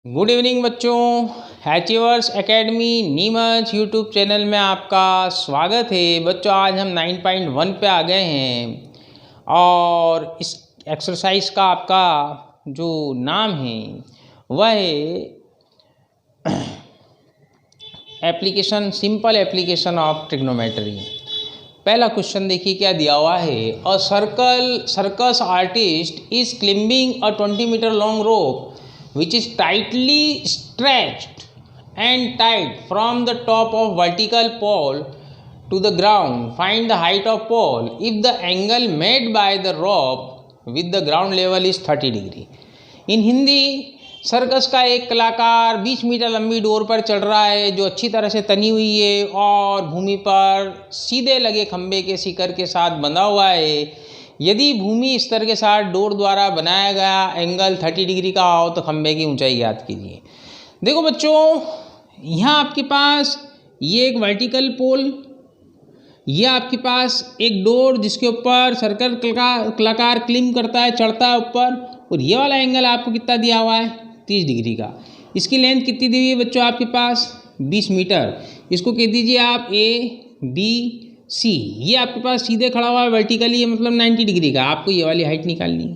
Good evening बच्चों। Achievers academy Neemuch YouTube channel में आपका स्वागत है। बच्चों आज हम 9.1 पे आ गए हैं और इस एक्सरसाइज का आपका जो नाम है वह है application, simple application of trigonometry. पहला क्वेश्चन देखिए क्या दिया हुआ है। A circus artist is climbing a 20 metre long rope which is tightly stretched and tied from the top of vertical pole to the ground. Find the height of pole if the angle made by the rope with the ground level is 30 degree. In Hindi, circus का एक कलाकार 20 metre लंबी door पर चढ़ रहा है जो अच्छी तरह से तनी हुई है और भूमि पर सीधे लगे खंभे के शिखर के साथ बंधा हुआ है। यदि भूमि स्तर के साथ डोर द्वारा बनाया गया एंगल 30 डिग्री का हो तो खंभे की ऊंचाई ज्ञात कीजिए। देखो बच्चों, यहाँ आपके पास ये एक वर्टिकल पोल, ये आपके पास एक डोर जिसके ऊपर सर्कल कलाकार क्लिम करता है, चढ़ता है ऊपर, और ये वाला एंगल आपको कितना दिया हुआ है 30 डिग्री का। इसकी लेंथ कितनी दी हुई है बच्चों आपके पास 20 मीटर। इसको कह दीजिए आप ABC। ये आपके पास सीधे खड़ा हुआ है वर्टिकली, मतलब 90 डिग्री का। आपको ये वाली हाइट निकालनी है।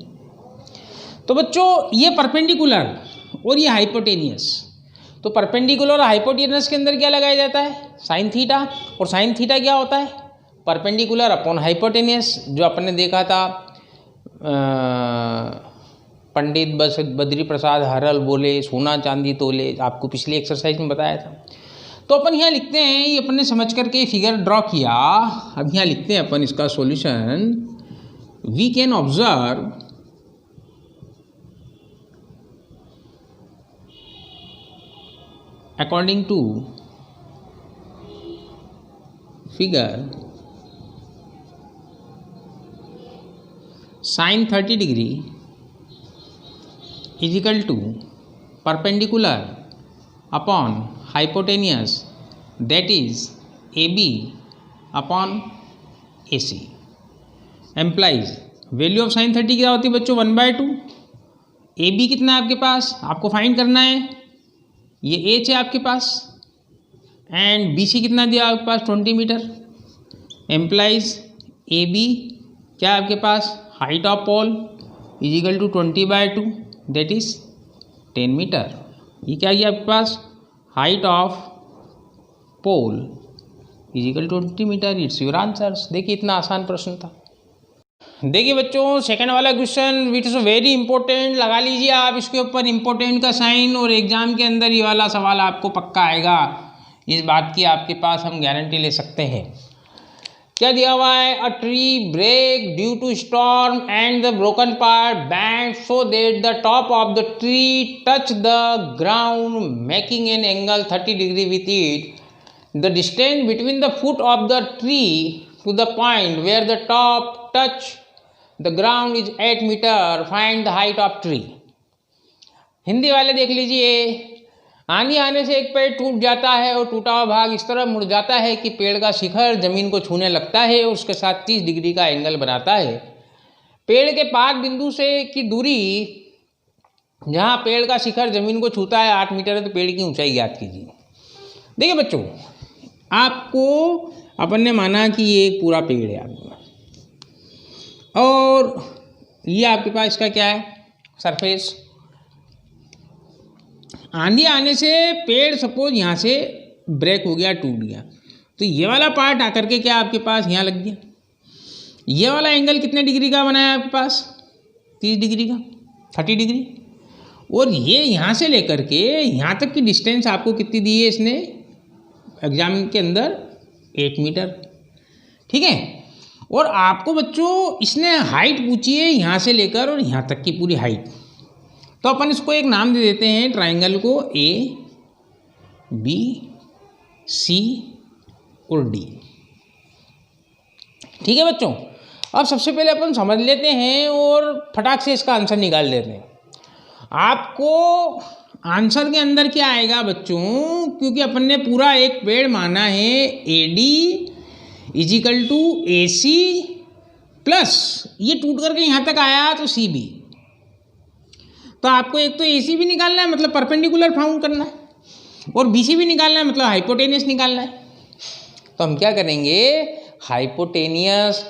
तो बच्चों ये परपेंडिकुलर और ये हाइपोटेनियस। तो परपेंडिकुलर और हाइपोटेनियस के अंदर क्या लगाया जाता है साइन थीटा, और साइन थीटा क्या होता है परपेंडिकुलर अपॉन हाइपोटेनियस, जो अपन ने देखा था पंडित बद्री प्रसाद हरल बोले सोना चांदी तोले, आपको पिछली एक्सरसाइज में बताया था। तो अपन यहाँ लिखते हैं, ये अपन ने समझ करके फिगर ड्रॉ किया। अब यहाँ लिखते हैं अपन इसका solution. We can observe according to figure sine 30 degree is equal to perpendicular upon hypotenuse, that is AB upon AC, implies value of sine 30 क्या होती है बच्चों 1/2। AB कितना है आपके पास, आपको फाइंड करना है, ये H है आपके पास, एंड BC कितना दिया आपके पास 20 मीटर। एम्प्लाइज AB क्या है आपके पास height of pole is equal to 20/2 that is 10 metre. ये क्या है आपके पास height of pole is equal to 20 metre. It's your answers. देखिए इतना आसान प्रश्न था। देखिए बच्चों सेकंड वाला question which is very important, लगा लीजिए आप इसके ऊपर इंपॉर्टेंट का साइन, और एग्जाम के अंदर ये वाला सवाल आपको पक्का आएगा, इस बात की आपके पास हम गारंटी ले सकते हैं। क्या दिया हुआ है, a tree break due to storm and the broken part bend so that the top of the tree touch the ground making an angle 30 degree with it. The distance between the foot of the tree to the point where the top touch the ground is 8 metre. Find the height of tree. Hindi वाले देख लीजिए, आंधी आने से एक पेड़ टूट जाता है और टूटा हुआ भाग इस तरह मुड़ जाता है कि पेड़ का शिखर जमीन को छूने लगता है और उसके साथ 30 डिग्री का एंगल बनाता है। पेड़ के पाद बिंदु से की दूरी जहाँ पेड़ का शिखर जमीन को छूता है 8 मीटर है, तो पेड़ की ऊंचाई ज्ञात कीजिए। देखिए बच्चों, आपको अपन ने माना कि ये एक पूरा पेड़ है आपके पास, और ये आपके पास इसका क्या है सरफेस। आंधी आने से पेड़ सपोज यहाँ से ब्रेक हो गया, टूट गया, तो ये वाला पार्ट आकर के क्या आपके पास यहाँ लग गया। ये वाला एंगल कितने डिग्री का बनाया आपके पास 30 डिग्री का, 30 डिग्री। और ये यहाँ से लेकर के यहाँ तक की डिस्टेंस आपको कितनी दी है इसने एग्जाम के अंदर 8 मीटर, ठीक है। और आपको बच्चों इसने हाइट पूछी है यहाँ से लेकर और यहाँ तक की पूरी हाइट। तो अपन इसको एक नाम दे देते हैं ट्राइंगल को ABC और D, ठीक है बच्चों। अब सबसे पहले अपन समझ लेते हैं और फटाक से इसका आंसर निकाल लेते हैं। आपको आंसर के अंदर क्या आएगा बच्चों, क्योंकि अपन ने पूरा एक पेड़ माना है AD is equal to AC plus ये टूट करके यहाँ तक आया तो CB। तो आपको एक तो AC भी निकालना है मतलब परपेंडिकुलर फाउंड करना है, और BC भी निकालना है मतलब हाइपोटेनियस निकालना है। तो हम क्या करेंगे, हाइपोटेनियस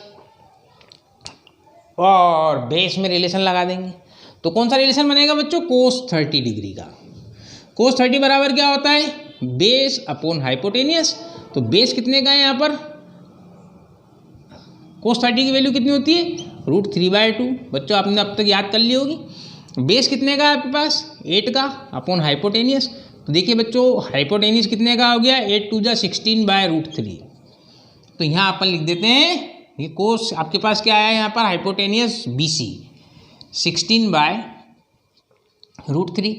और बेस में रिलेशन लगा देंगे। तो कौन सा रिलेशन बनेगा बच्चों, cos 30 डिग्री का। cos 30 बराबर क्या होता है, बेस अपॉन हाइपोटेनियस। तो बेस कितने का है यहाँ पर, cos 30 की वैल्यू कितनी होती है, √3/2। बच्चों आपने अब तक याद कर ली होगी। बेस कितने का है आपके पास, 8 का, अपॉन हाइपोटेनियस। तो देखिए बच्चों हाइपोटेनियस कितने का हो गया, 8 × 2 = 16/√3। तो यहाँ अपन लिख देते हैं, ये कोस आपके पास क्या आया यहाँ पर, हाइपोटेनियस BC 16/√3।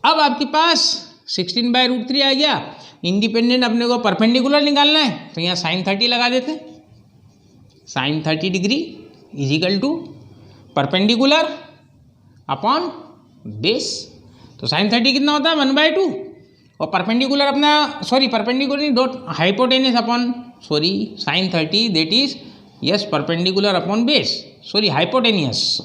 अब आपके पास 16/√3 आ गया। इंडिपेंडेंट अपने को परपेंडिकुलर निकालना है, तो यहाँ sin 30 लगा देते हैं। sin 30 degree = perpendicular upon base. तो sin 30 कितना होता है, 1/2, और परपेंडिकुलर अपना परपेंडिकुलर नहीं, hypotenuse upon sin 30 that is perpendicular upon base, hypotenuse.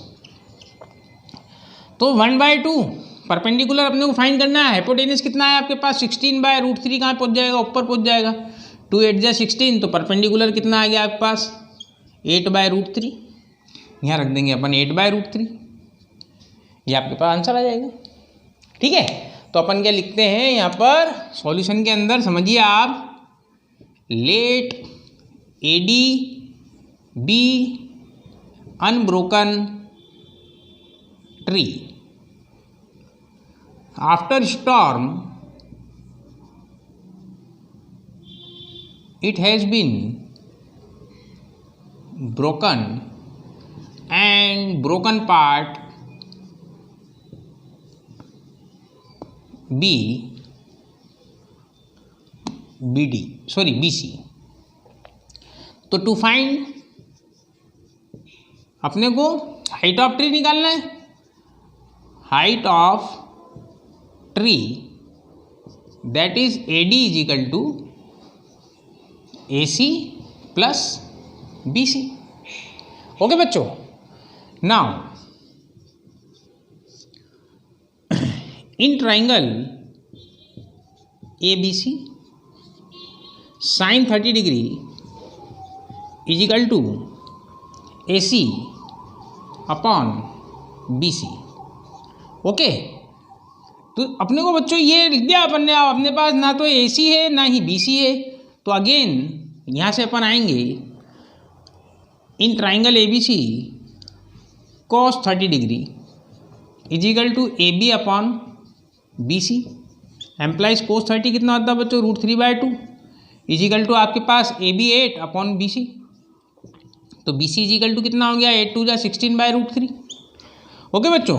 तो 1/2 परपेंडिकुलर अपने को फाइंड करना है। हाइपोटेनियस कितना है आपके पास, 16/√3 कहाँ पहुँच जाएगा, ऊपर पहुँच जाएगा। 2 × 8 = 16, तो परपेंडिकुलर कितना आ गया आपके पास, 8/√3। यहाँ रख देंगे अपन 8/√3, ये आपके पास आंसर आ जाएगा। ठीक है, तो अपन क्या लिखते हैं यहाँ पर सॉल्यूशन के अंदर, समझिए आप, let AD be unbroken tree after storm, it has been broken and broken part BC। तो टू फाइंड अपने को हाइट ऑफ ट्री निकालना है। Height of tree that is AD = AC + BC। Okay बच्चों, now in triangle ABC sin 30 degree = AC upon BC। Okay, तो अपने को बच्चों ये लिख दिया अपन ने, अपने पास ना तो AC है ना ही BC है। तो अगेन यहाँ से अपन आएंगे, in triangle ABC cos 30 degree = AB upon BC implies cos 30 कितना होता है बच्चों, √3/2 = आपके पास AB 8 अपॉन BC। तो BC = कितना हो गया, 8 × 2 = 16/√3। ओके बच्चों,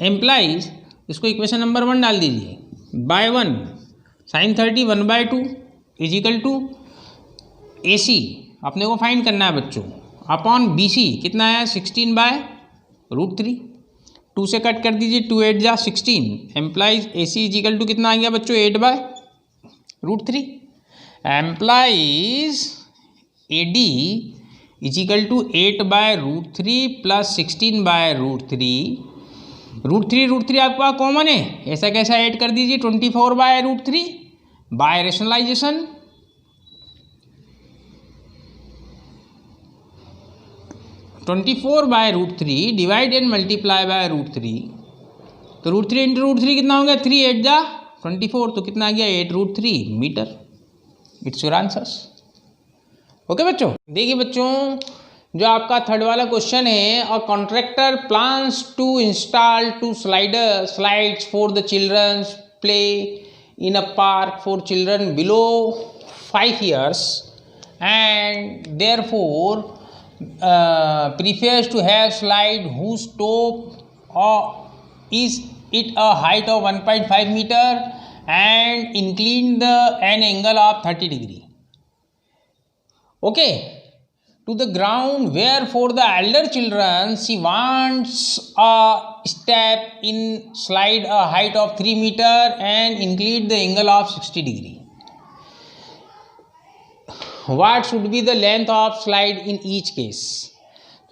एम्प्लाइज इसको इक्वेशन नंबर 1 डाल दीजिए, बाय 1 sin 30 1/2 = AC अपने को फाइंड करना है बच्चों, अपॉन BC कितना है, 16/√3। 2 से कट कर दीजिए, 2 × 8 = 16 एम्प्लाइज AC = कितना आ गया बच्चों, 8/√3। Employees AD = 8/√3 + 16/√3। √3 आपके पास कॉमन है, ऐसा कैसा ऐड कर दीजिए, 24/√3 by rationalization. 24/√3 divide and multiply by √3। तो √3 × √3 कितना हो गया, 3 × 8 = 24, तो कितना आ गया, 8√3 metre. It's your answers. Okay बच्चों, देखिए बच्चों जो आपका थर्ड वाला क्वेश्चन है, a contractor plans to install 2 slides for the childrens play in a park for children below 5 years and therefore prefers to have slide whose top is it a height of 1.5 meter and incline an angle of 30 degree. Okay, to the ground where for the elder children she wants a step in slide a height of 3 meter and incline the angle of 60 degree. What should be the length of slide in each case?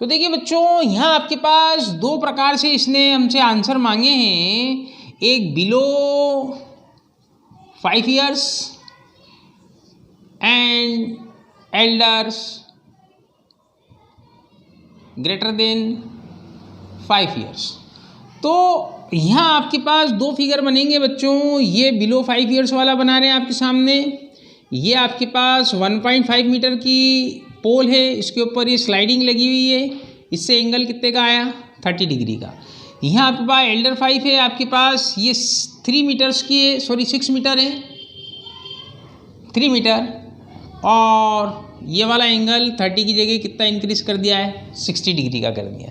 तो देखिए बच्चों, यहाँ आपके पास दो प्रकार से इसने हमसे आंसर मांगे हैं, एक below 5 years and elders greater than 5 years। तो यहाँ आपके पास दो फिगर बनेंगे बच्चों, ये बिलो 5 years वाला बना रहे हैं आपके सामने। ये आपके पास 1.5 मीटर की पोल है, इसके ऊपर ये स्लाइडिंग लगी हुई है, इससे एंगल कितने का आया 30 डिग्री का। यहाँ आपके पास एल्डर 5 है, आपके पास ये 3 मीटर्स की है, सॉरी 6 मीटर है, 3 मीटर, और ये वाला एंगल 30 की जगह कितना इंक्रीज कर दिया है 60 डिग्री का कर दिया।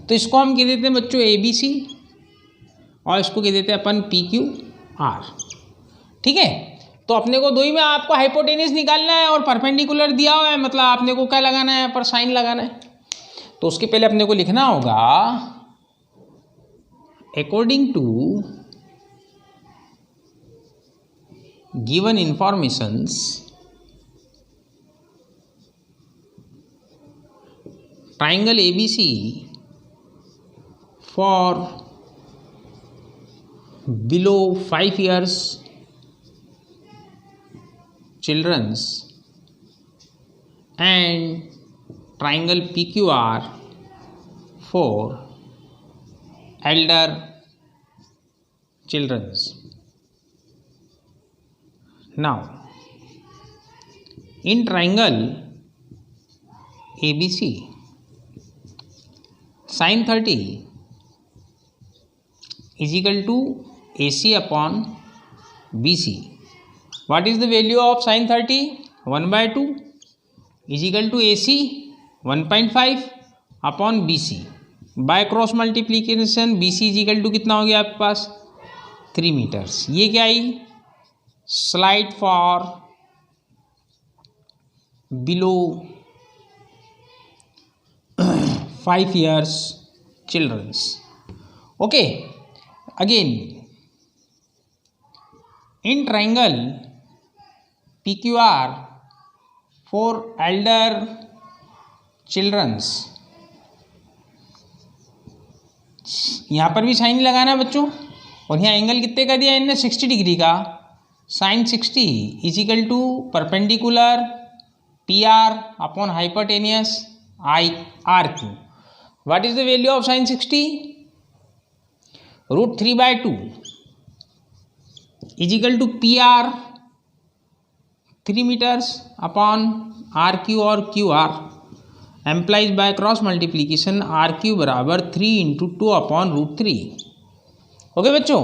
तो इसको हम कह देते हैं बच्चों ABC, और इसको कह देते हैं अपन PQR। ठीक है, तो अपने को दो ही में आपको हाइपोटेन्यूज निकालना है और परपेंडिकुलर दिया हुआ है, मतलब आपने को क्या लगाना है, पर साइन लगाना है। तो उसके पहले अपने को लिखना होगा according to given informations triangle ABC for below 5 years children's and triangle PQR for elder children's. Now in triangle ABC, sin 30 is equal to AC upon BC. What is the value of sin 30? 1/2 is equal to AC 1.5 upon BC. By cross multiplication BC is equal to कितना हो गया आपके पास 3 metres. ये क्या आई, slide for below 5 years children's. Okay, again in triangle PQR for elder children's, यहाँ पर भी साइन लगाना है बच्चों, और यहाँ एंगल कितने का दिया है इनने 60 डिग्री का। Sine 60 is equal to perpendicular PR upon hypotenuse RQ. What is the value of sin 60? √3/2 is equal to PR 3 meters upon RQ और QR implies by cross multiplication RQ बराबर 3 × 2 अपॉन √3। ओके बच्चों,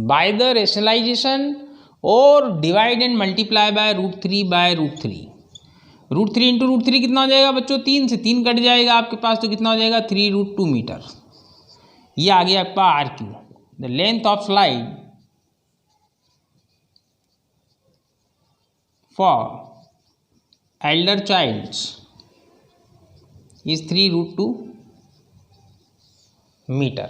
by the rationalization और divide and multiply by √3/√3। √3 × √3 कितना हो जाएगा बच्चों, 3 से 3 cut जाएगा आपके पास, तो कितना हो जाएगा 3√2 मीटर। ये आ गया आपका RQ। The length of slide for elder childs is 3√2 metre.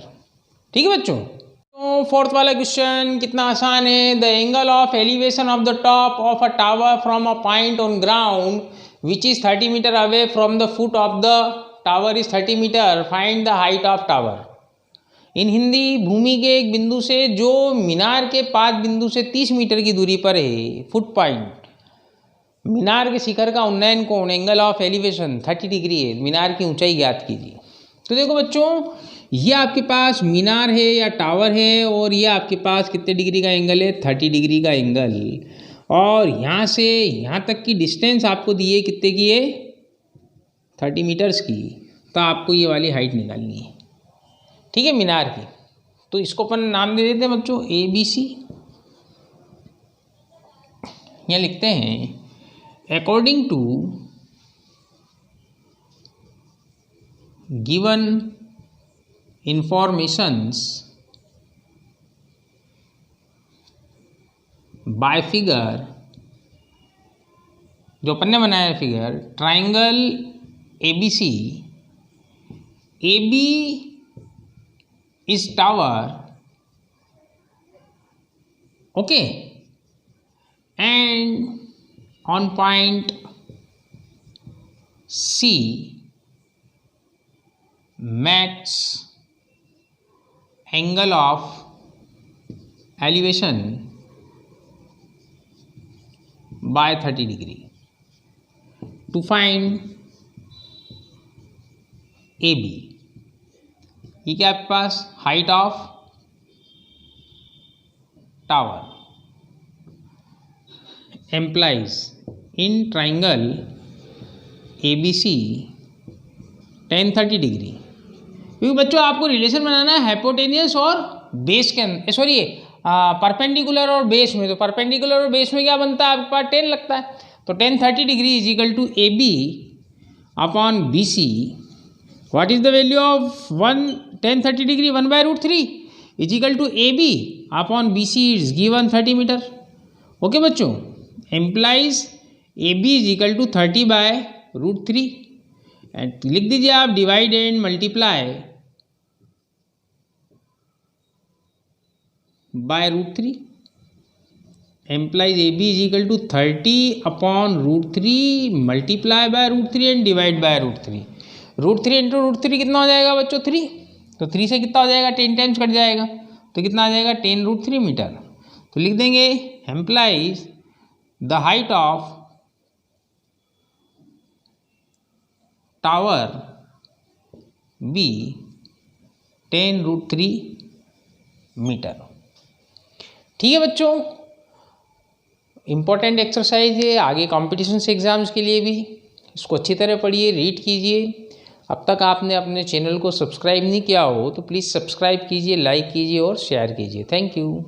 ठीक है बच्चों, तो फोर्थ वाला क्वेश्चन कितना आसान है। The angle of elevation of the top of a tower from a point on ground which is 30 metre away from the foot of the tower is 30 metre, find the height of tower. In Hindi, भूमि के एक बिंदु से जो मीनार के 5 बिंदु से 30 metre की दूरी पर है, फुट पॉइंट, मीनार के शिखर का उन्नयन कोण, एंगल ऑफ एलिवेशन 30 डिग्री है, मीनार की ऊंचाई ज्ञात कीजिए। तो देखो बच्चों, ये आपके पास मीनार है या टावर है, और ये आपके पास कितने डिग्री का एंगल है, 30 डिग्री का एंगल, और यहाँ से यहाँ तक की डिस्टेंस आपको दी है कितने की है, 30 मीटर्स की। तो आपको ये वाली हाइट निकालनी है, ठीक है, मीनार की। तो इसको अपन नाम दे देते हैं बच्चों ABC। यहाँ लिखते हैं according to given informations by figure, जो अपन ने बनाया है figure, triangle ABC, AB is tower, okay, and on point C max angle of elevation by 30 degree. To find AB, ये क्या आपके पास height of tower implies in triangle ABC tan 30 degree. क्योंकि बच्चों आपको रिलेशन बनाना है हाइपोटेनियस और base के अंदर, सॉरी परपेंडिकुलर और बेस में। तो परपेंडिकुलर और बेस में क्या बनता है आपके पास 10 लगता है। तो tan 30 degree is equal to AB upon BC। What is the value of tan 30 degree 1/√3 is equal to AB upon BC is given 30 metre. Okay बच्चों, implies AB is equal to 30/√3 and लिख दीजिए आप divide and multiply by √3। Implies AB is equal to 30/√3 multiply by √3 and divide by √3। √3 into √3 कितना हो जाएगा बच्चों 3। तो 3 से कितना हो जाएगा 10 टाइम्स कट जाएगा, तो कितना आ जाएगा 10√3 मीटर। तो लिख देंगे implies the height of tower B 10√3 metre. ठीक है बच्चों, इम्पोर्टेंट एक्सरसाइज है आगे कॉम्पिटिशन्स एग्जाम्स के लिए भी। इसको अच्छी तरह पढ़िए, रीड कीजिए। अब तक आपने अपने चैनल को सब्सक्राइब नहीं किया हो तो प्लीज़ सब्सक्राइब कीजिए, लाइक कीजिए और शेयर कीजिए। Thank you.